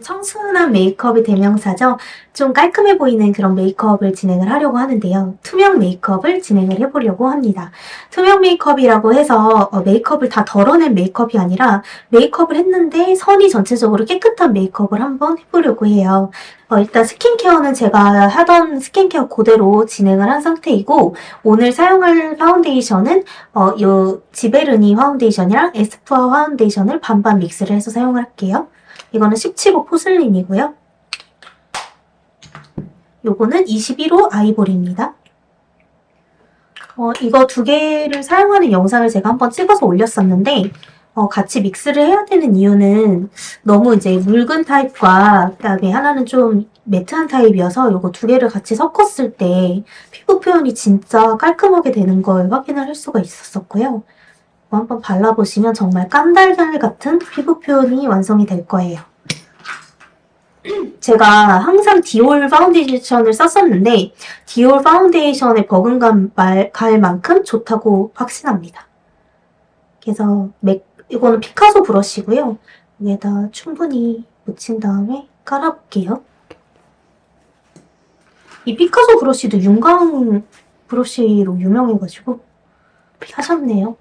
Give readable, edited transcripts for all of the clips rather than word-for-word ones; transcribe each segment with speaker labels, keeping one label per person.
Speaker 1: 청순한 메이크업의 대명사죠. 좀 깔끔해 보이는 그런 메이크업을 진행을 하려고 하는데요. 투명 메이크업을 진행을 해보려고 합니다. 투명 메이크업이라고 해서 메이크업을 다 덜어낸 메이크업이 아니라 메이크업을 했는데 선이 전체적으로 깨끗한 메이크업을 한번 해보려고 해요. 일단 스킨케어는 제가 하던 스킨케어 그대로 진행을 한 상태이고, 오늘 사용할 파운데이션은 요 지베르니 파운데이션이랑 에스쁘아 파운데이션을 반반 믹스를 해서 사용을 할게요. 이거는 17호 포슬린이고요. 요거는 21호 아이보리입니다. 이거 두 개를 사용하는 영상을 제가 한번 찍어서 올렸었는데, 같이 믹스를 해야 되는 이유는 너무 이제 묽은 타입과 그다음에 하나는 좀 매트한 타입이어서 요거 두 개를 같이 섞었을 때 피부 표현이 진짜 깔끔하게 되는 걸 확인을 할 수가 있었었고요. 한번 발라보시면 정말 깐달걀 같은 피부 표현이 완성이 될 거예요. 제가 항상 디올 파운데이션을 썼었는데 디올 파운데이션의 버금감 갈 만큼 좋다고 확신합니다. 그래서 이거는 피카소 브러쉬고요. 여기에다 충분히 묻힌 다음에 깔아볼게요. 이 피카소 브러쉬도 윤광 브러쉬로 유명해가지고 사셨네요.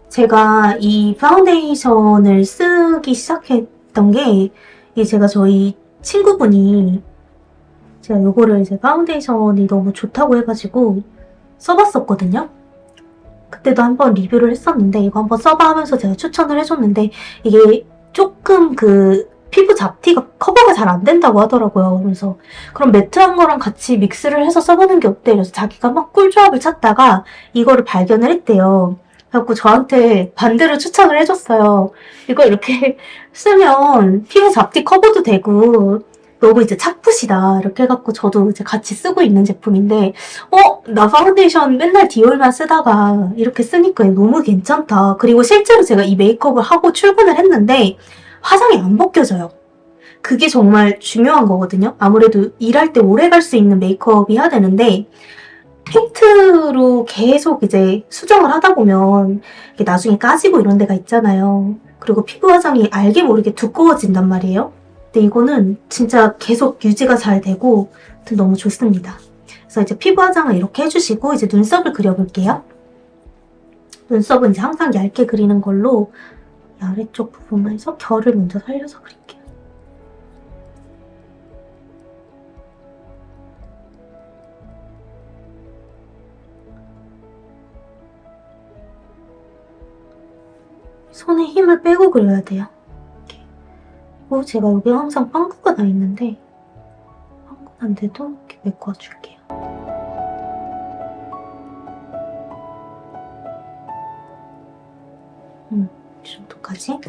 Speaker 1: 제가 이 파운데이션을 쓰기 시작했던 게, 이게 제가 저희 친구분이 제가 요거를 이제 파운데이션이 너무 좋다고 해가지고 써봤었거든요. 그때도 한번 리뷰를 했었는데, 이거 한번 써봐 하면서 제가 추천을 해줬는데, 이게 조금 피부 잡티가 커버가 잘 안 된다고 하더라고요. 그래서 그럼 매트한 거랑 같이 믹스를 해서 써보는 게 어때? 그래서 자기가 막 꿀조합을 찾다가 이거를 발견을 했대요. 그래갖고 저한테 반대로 추천을 해줬어요. 이거 이렇게 쓰면 피부 잡티 커버도 되고 너무 이제 착붙이다 이렇게 해갖고 저도 이제 같이 쓰고 있는 제품인데 나 파운데이션 맨날 디올만 쓰다가 이렇게 쓰니까 너무 괜찮다. 그리고 실제로 제가 이 메이크업을 하고 출근을 했는데 화장이 안 벗겨져요. 그게 정말 중요한 거거든요. 아무래도 일할 때 오래 갈 수 있는 메이크업이 해야 되는데 틴트로 계속 이제 수정을 하다 보면 이게 나중에 까지고 이런 데가 있잖아요. 그리고 피부 화장이 알게 모르게 두꺼워진단 말이에요. 근데 이거는 진짜 계속 유지가 잘 되고 너무 좋습니다. 그래서 이제 피부 화장을 이렇게 해주시고 이제 눈썹을 그려볼게요. 눈썹은 이제 항상 얇게 그리는 걸로 이 아래쪽 부분만 해서 결을 먼저 살려서 그릴게요. 손에 힘을 빼고 그려야 돼요. 이렇게. 그리고 제가 여기 항상 빵꾸가 나 있는데 빵꾸 난 데도 이렇게 메꿔줄게요. 이 정도까지.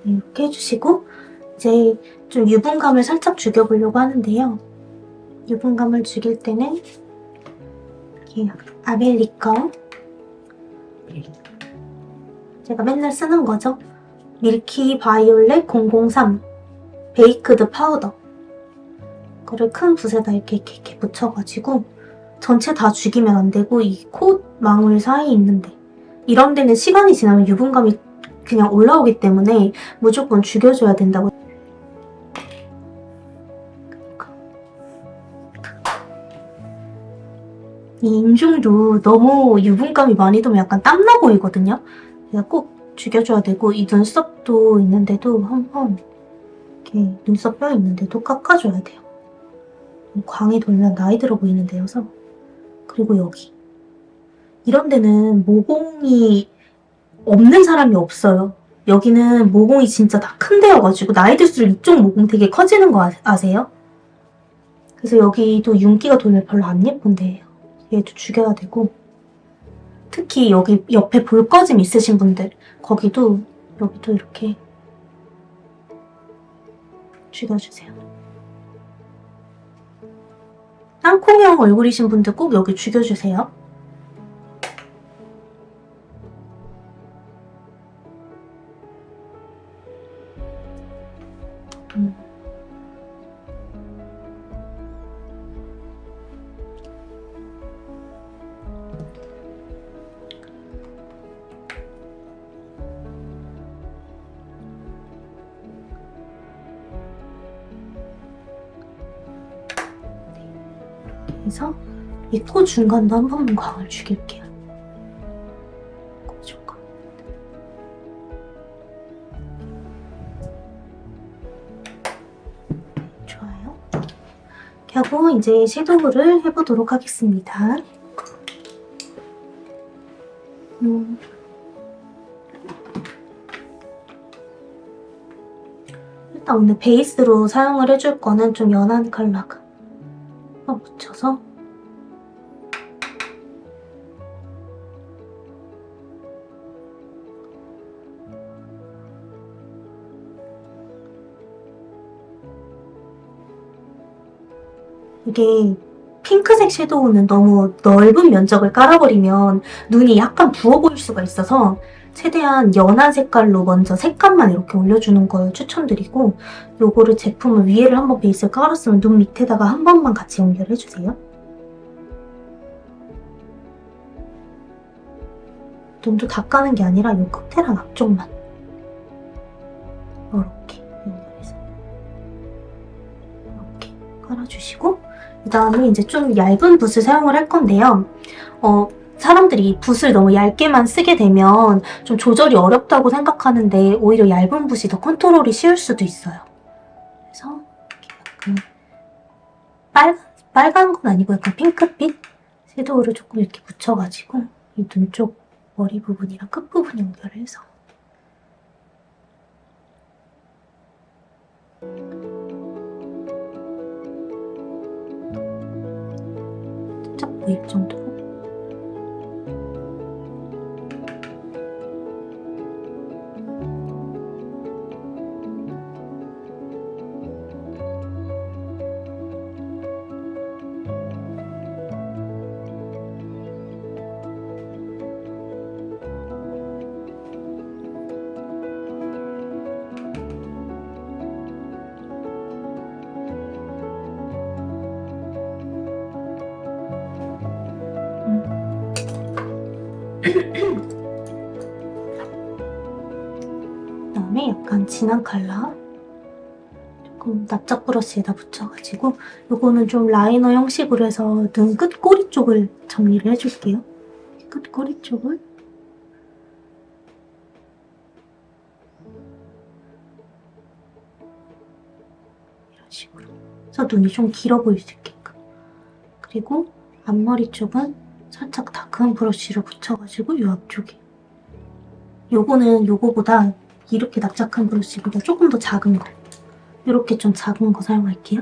Speaker 1: 이렇게 해주시고 이제 좀 유분감을 살짝 죽여보려고 하는데요. 유분감을 죽일 때는 이렇게 아벨리커, 제가 맨날 쓰는 거죠. 밀키 바이올렛 003 베이크드 파우더, 그걸 큰 붓에다 이렇게 묻혀가지고 전체 다 죽이면 안 되고 이 코 망울 사이에 있는데, 이런 데는 시간이 지나면 유분감이 그냥 올라오기 때문에 무조건 죽여줘야 된다고. 이 인중도 너무 유분감이 많이 들면 약간 땀나 보이거든요. 그래서 꼭 죽여줘야 되고, 이 눈썹도 있는데도 한번 이렇게 눈썹 뼈 있는데도 깎아줘야 돼요. 광이 돌면 나이 들어 보이는 데여서. 그리고 여기 이런 데는 모공이 없는 사람이 없어요. 여기는 모공이 진짜 다 큰 데여가지고 나이 들수록 이쪽 모공 되게 커지는 거 아세요? 그래서 여기도 윤기가 돌면 별로 안 예쁜 데예요. 얘도 죽여야 되고, 특히 여기 옆에 볼거짐 있으신 분들, 여기도 이렇게 죽여주세요. 땅콩형 얼굴이신 분들 꼭 여기 죽여주세요. 그래서 이 코 중간도 한 번만 광을 죽일게요. 코 중간. 좋아요. 이렇게 하고 이제 섀도우를 해보도록 하겠습니다. 일단 오늘 베이스로 사용을 해줄 거는 좀 연한 컬러가 묻혀서 이게 핑크색 섀도우는 너무 넓은 면적을 깔아버리면 눈이 약간 부어 보일 수가 있어서 최대한 연한 색깔로 먼저 색감만 이렇게 올려주는 걸 추천드리고, 요거를 제품을 위에를 한번 베이스를 깔았으면 눈 밑에다가 한 번만 같이 연결해주세요. 눈도 다 까는 게 아니라 요 끝에랑 앞쪽만 이렇게 연결해서 이렇게 깔아주시고, 그 다음에 이제 좀 얇은 붓을 사용을 할 건데요. 사람들이 붓을 너무 얇게만 쓰게 되면 좀 조절이 어렵다고 생각하는데 오히려 얇은 붓이 더 컨트롤이 쉬울 수도 있어요. 그래서 이렇게 약간 빨간 건 아니고 약간 핑크빛 섀도우를 조금 이렇게 묻혀가지고 이 눈 쪽 머리 부분이랑 끝 부분 연결해서 살짝 보일 정도로. 그다음에 약간 진한 컬러 조금 납작 브러쉬에다 묻혀가지고, 요거는 좀 라이너 형식으로 해서 눈 끝꼬리 쪽을 정리를 해줄게요. 끝꼬리 쪽을 식으로. 그래서 눈이 좀 길어 보일 수 있게끔. 그리고 앞머리 쪽은 살짝 다크한 브러쉬를 붙여가지고 이 앞쪽에. 요거는 요거보다 이렇게 납작한 브러쉬보다 조금 더 작은 거. 이렇게 좀 작은 거 사용할게요.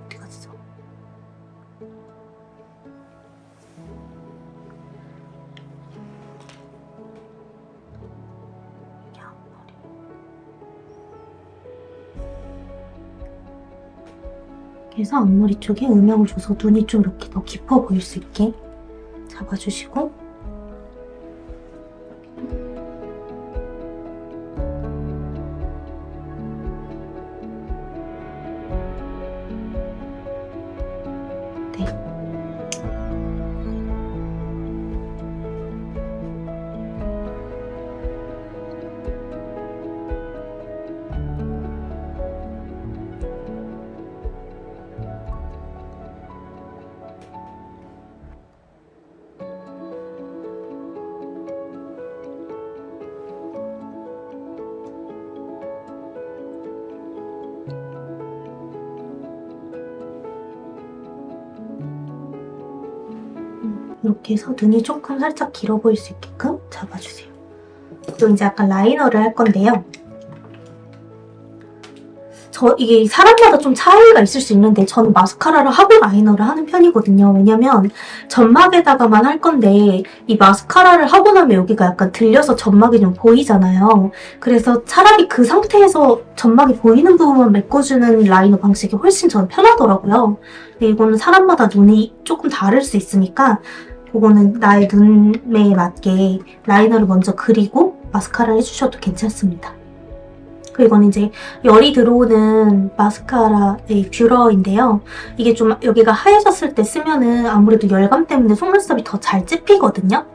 Speaker 1: 어디 갔어? 그래서 앞머리 쪽에 음영을 줘서 눈이 좀 이렇게 더 깊어 보일 수 있게 잡아주시고, 네. 이렇게 해서 눈이 조금 살짝 길어 보일 수 있게끔 잡아주세요. 또 이제 약간 라이너를 할 건데요. 이게 사람마다 좀 차이가 있을 수 있는데 저는 마스카라를 하고 라이너를 하는 편이거든요. 왜냐면 점막에다가만 할 건데 이 마스카라를 하고 나면 여기가 약간 들려서 점막이 좀 보이잖아요. 그래서 차라리 그 상태에서 점막이 보이는 부분만 메꿔주는 라이너 방식이 훨씬 저는 편하더라고요. 근데 이거는 사람마다 눈이 조금 다를 수 있으니까 그거는 나의 눈에 맞게 라이너를 먼저 그리고 마스카라를 해주셔도 괜찮습니다. 그리고 이건 이제 열이 들어오는 마스카라의 뷰러인데요. 이게 좀 여기가 하얘졌을 때 쓰면은 아무래도 열감 때문에 속눈썹이 더 잘 찝히거든요.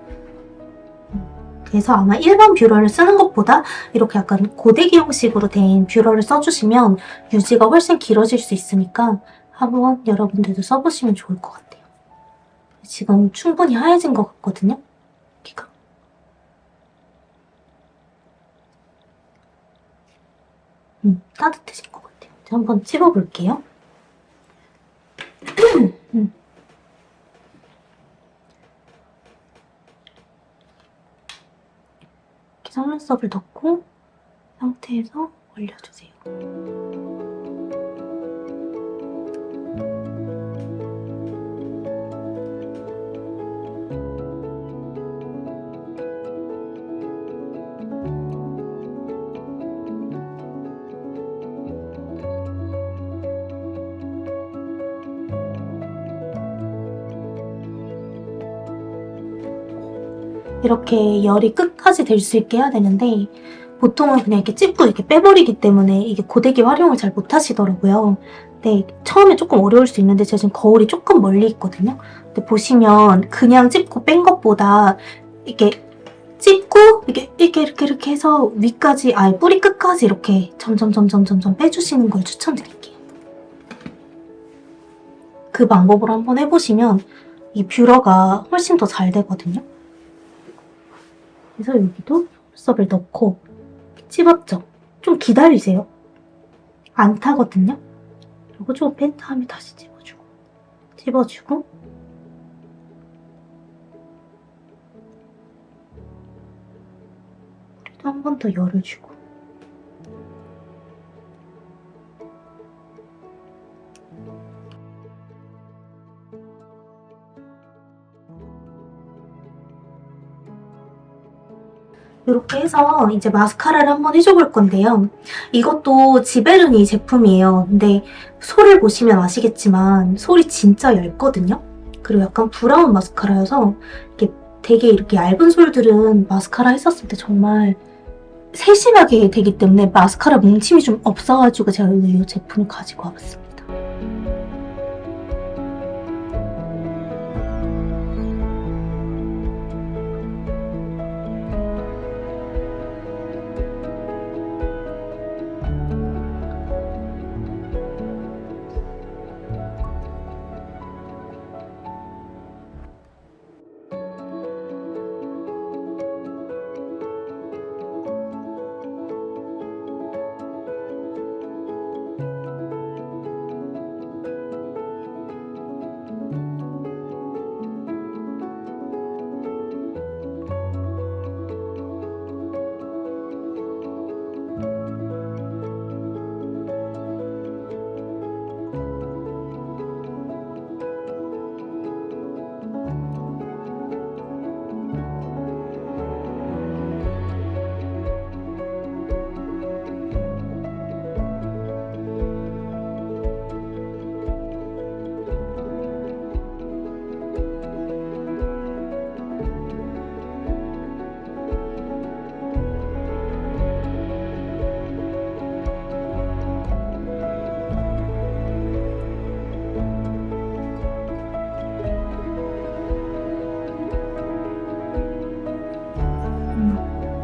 Speaker 1: 그래서 아마 일반 뷰러를 쓰는 것보다 이렇게 약간 고데기 형식으로 된 뷰러를 써주시면 유지가 훨씬 길어질 수 있으니까 한번 여러분들도 써보시면 좋을 것 같아요. 지금 충분히 하얘진 것 같거든요. 여기가. 따뜻해진 것 같아요. 이제 한번 찝어볼게요. 이렇게 속눈썹을 넣고 상태에서 올려주세요. 이렇게 열이 끝까지 될 수 있게 해야 되는데 보통은 그냥 이렇게 찝고 이렇게 빼버리기 때문에 이게 고데기 활용을 잘 못하시더라고요. 근데 처음에 조금 어려울 수 있는데 제가 지금 거울이 조금 멀리 있거든요. 근데 보시면 그냥 찝고 뺀 것보다 이렇게 찝고 이렇게 해서 위까지 아예 뿌리 끝까지 이렇게 점점 빼주시는 걸 추천드릴게요. 그 방법으로 한번 해보시면 이 뷰러가 훨씬 더 잘 되거든요. 그래서 여기도 속눈썹을 넣고 찝었죠? 좀 기다리세요. 안 타거든요? 그리고 좀 뺀 다음에 다시 찝어주고 그리고 한 번 더 열을 주고 이렇게 해서 이제 마스카라를 한번 해줘볼 건데요. 이것도 지베르니 제품이에요. 근데 솔을 보시면 아시겠지만 솔이 진짜 얇거든요. 그리고 약간 브라운 마스카라여서 되게 이렇게 얇은 솔들은 마스카라 했었을 때 정말 세심하게 되기 때문에 마스카라 뭉침이 좀 없어가지고 제가 오늘 이 제품을 가지고 와봤습니다.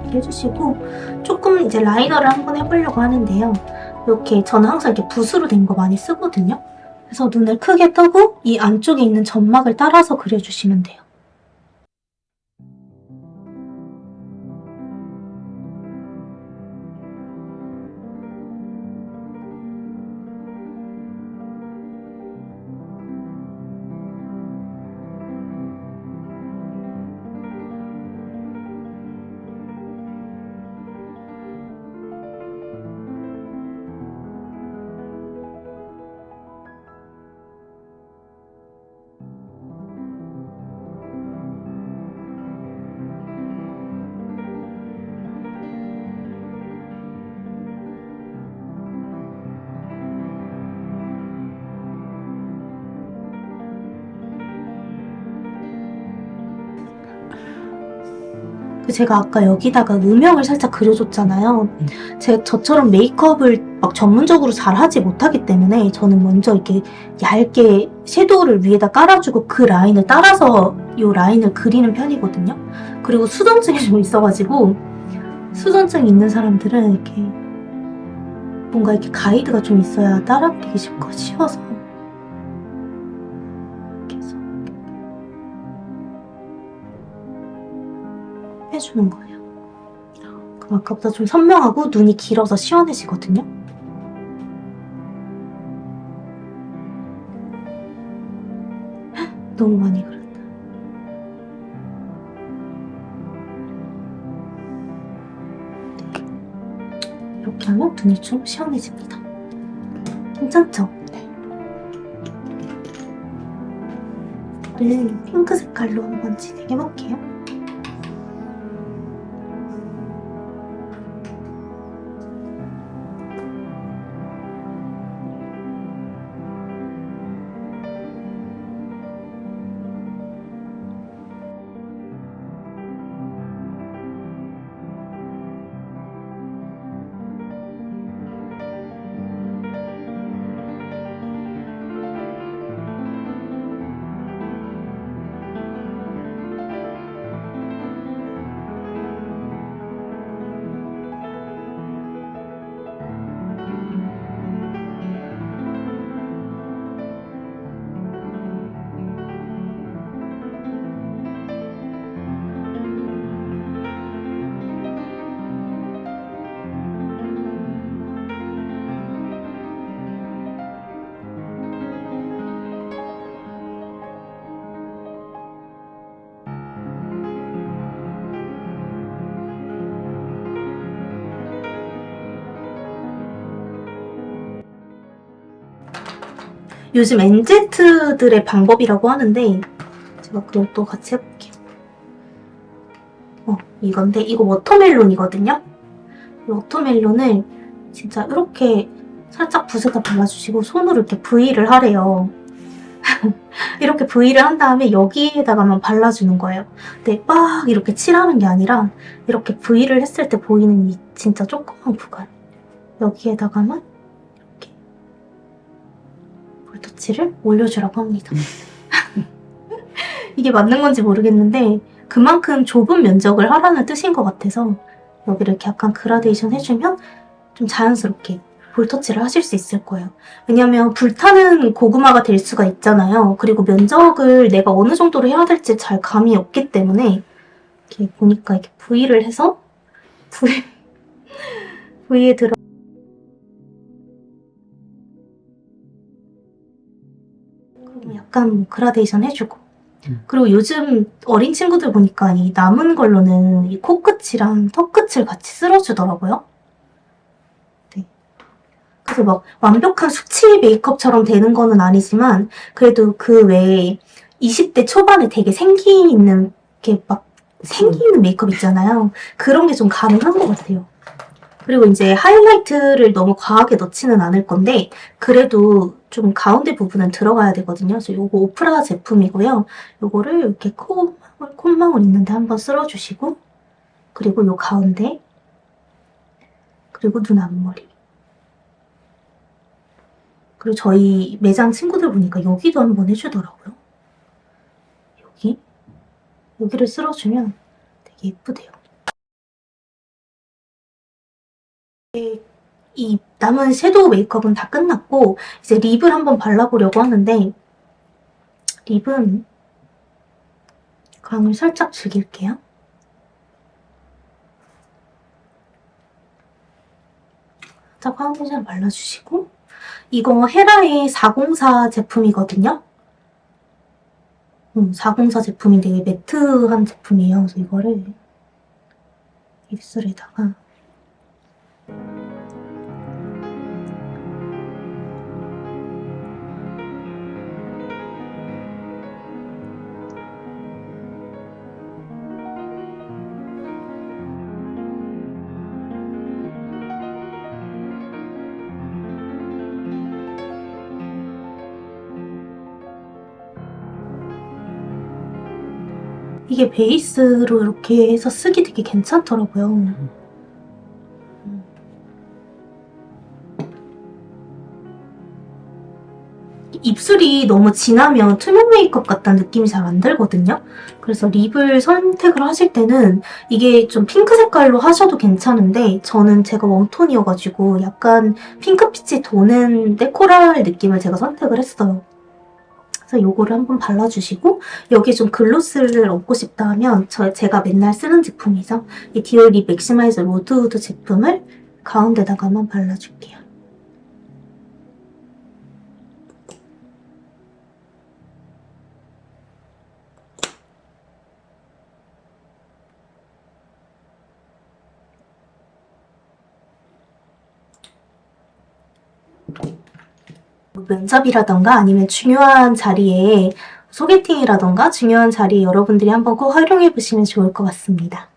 Speaker 1: 이렇게 해주시고 조금 이제 라이너를 한번 해보려고 하는데요. 이렇게 저는 항상 이렇게 붓으로 된 거 많이 쓰거든요. 그래서 눈을 크게 뜨고 이 안쪽에 있는 점막을 따라서 그려주시면 돼요. 제가 아까 여기다가 음영을 살짝 그려줬잖아요. 저처럼 메이크업을 막 전문적으로 잘 하지 못하기 때문에 저는 먼저 이렇게 얇게 섀도우를 위에다 깔아주고 그 라인을 따라서 이 라인을 그리는 편이거든요. 그리고 수전증이 좀 있어가지고 수전증 있는 사람들은 이렇게 뭔가 이렇게 가이드가 좀 있어야 따라 그리기 쉬워서 계속 해주는 거예요. 그럼 아까보다 좀 선명하고 눈이 길어서 시원해지거든요. 너무 많이 그렸다. 네. 이렇게 하면 눈이 좀 시원해집니다. 괜찮죠? 네. 를 핑크 색깔로 한번 진행해볼게요. 요즘 NZ들의 방법이라고 하는데 제가 그것도 같이 해볼게요. 이건데 이거 워터멜론이거든요. 이 워터멜론을 진짜 이렇게 살짝 붓에다 발라주시고 손으로 이렇게 V를 하래요. 이렇게 V를 한 다음에 여기에다가만 발라주는 거예요. 근데 막 이렇게 칠하는 게 아니라 이렇게 V를 했을 때 보이는 이 진짜 조그만 구간 여기에다가만 이렇게 볼터치를 올려주라고 합니다. 이게 맞는 건지 모르겠는데 그만큼 좁은 면적을 하라는 뜻인 것 같아서 여기를 이렇게 약간 그라데이션 해주면 좀 자연스럽게 볼터치를 하실 수 있을 거예요. 왜냐면 불타는 고구마가 될 수가 있잖아요. 그리고 면적을 내가 어느 정도로 해야 될지 잘 감이 없기 때문에 이렇게 보니까 이렇게 V를 해서 V에 들어 약간 그라데이션 해주고 그리고 요즘 어린 친구들 보니까 이 남은 걸로는 이 코끝이랑 턱끝을 같이 쓸어주더라고요. 네. 그래서 막 완벽한 수치 메이크업처럼 되는 거는 아니지만 그래도 그 외에 20대 초반에 되게 생기 있는 메이크업 있잖아요. 그런 게 좀 가능한 것 같아요. 그리고 이제 하이라이트를 너무 과하게 넣지는 않을 건데 그래도 좀 가운데 부분은 들어가야 되거든요. 그래서 이거 오프라 제품이고요. 이거를 이렇게 콧망울 있는데 한번 쓸어주시고 그리고 이 가운데 그리고 눈 앞머리 그리고 저희 매장 친구들 보니까 여기도 한번 해주더라고요. 여기를 쓸어주면 되게 예쁘대요. 이 남은 섀도우 메이크업은 다 끝났고 이제 립을 한번 발라보려고 하는데 립은 광을 살짝 죽일게요. 살짝 파운데이션 발라주시고 이거 헤라의 404 제품이거든요. 404 제품인데 이게 매트한 제품이에요. 그래서 이거를 입술에다가 이게 베이스로 이렇게 해서 쓰기 되게 괜찮더라고요. 입술이 너무 진하면 투명 메이크업 같다는 느낌이 잘 안 들거든요. 그래서 립을 선택을 하실 때는 이게 좀 핑크 색깔로 하셔도 괜찮은데 저는 제가 웜톤이어가지고 약간 핑크빛이 도는데 코랄 느낌을 제가 선택을 했어요. 그래서 요거를 한번 발라주시고 여기에 좀 글로스를 얻고 싶다 하면 제가 맨날 쓰는 제품이죠. 이 디올 립 맥시마이저 로드우드 제품을 가운데다가만 발라줄게요. 면접이라던가 아니면 중요한 자리에 소개팅이라던가 중요한 자리에 여러분들이 한번 꼭 활용해보시면 좋을 것 같습니다.